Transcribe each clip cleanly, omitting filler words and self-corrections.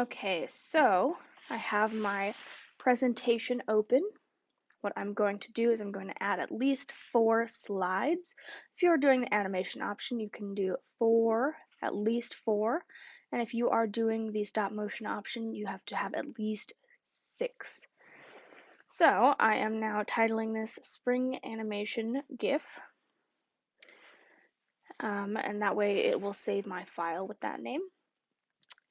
Okay, so I have my presentation open. What I'm going to do is I'm going to add at least 4 slides. If you're doing the animation option, you can do 4, at least 4. And if you are doing the stop motion option, you have to have at least 6. So I am now titling this Spring Animation GIF. And that way it will save my file with that name.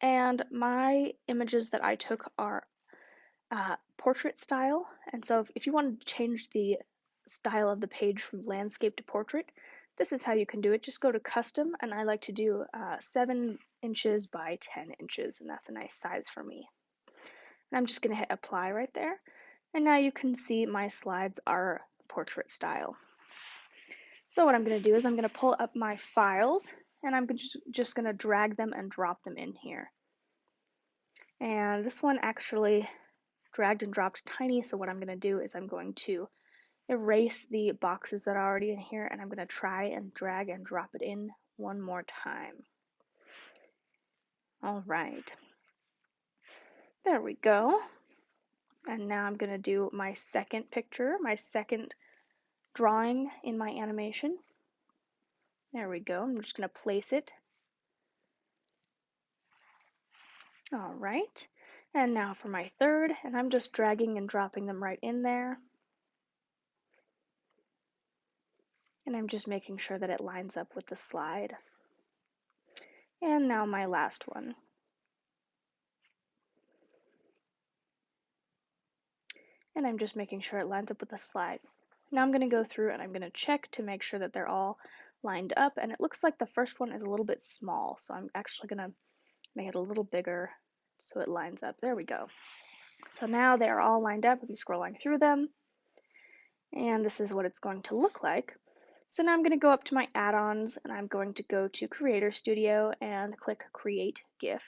And my images that I took are portrait style. And so if you want to change the style of the page from landscape to portrait, this is how you can do it. Just go to custom, and I like to do 7 inches by 10 inches, and that's a nice size for me. And I'm just going to hit apply right there. And now you can see my slides are portrait style. So what I'm going to do is I'm going to pull up my files, and I'm just going to drag them and drop them in here. And this one actually dragged and dropped tiny, so what I'm going to do is I'm going to erase the boxes that are already in here, and I'm going to try and drag and drop it in one more time. All right, there we go. And now I'm going to do my second picture, my second drawing in my animation. There we go. I'm just going to place it. All right, and now for my third, and I'm just dragging and dropping them right in there. And I'm just making sure that it lines up with the slide. And now my last one. And I'm just making sure it lines up with the slide. Now I'm going to go through and I'm going to check to make sure that they're all lined up, and it looks like the first one is a little bit small, so I'm actually going to make it a little bigger so it lines up. There we go. So now they are all lined up. I'm scrolling through them, and this is what it's going to look like. So now I'm going to go up to my add-ons, and I'm going to go to Creator Studio and click Create GIF.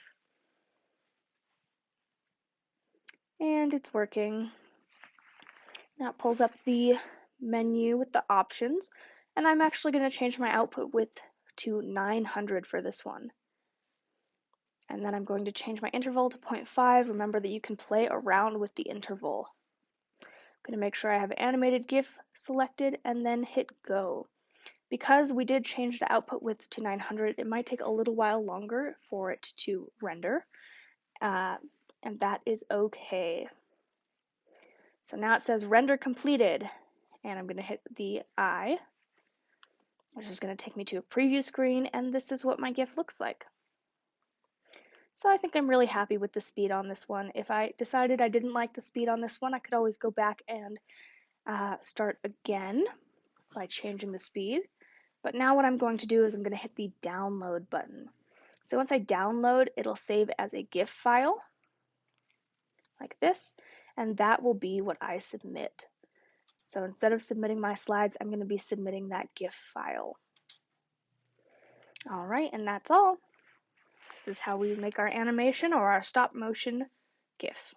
And it's working. Now it pulls up the menu with the options, and I'm actually going to change my output width to 900 for this one. And then I'm going to change my interval to 0.5. Remember that you can play around with the interval. I'm going to make sure I have animated GIF selected and then hit go. Because we did change the output width to 900, it might take a little while longer for it to render, and that is okay. So now it says render completed, and I'm going to hit the I, which is going to take me to a preview screen, and this is what my GIF looks like. So I think I'm really happy with the speed on this one. If I decided I didn't like the speed on this one, I could always go back and start again by changing the speed. But now what I'm going to do is I'm going to hit the download button. So once I download, it'll save as a GIF file, like this, and that will be what I submit. So instead of submitting my slides, I'm going to be submitting that GIF file. All right, and that's all. This is how we make our animation or our stop motion GIF.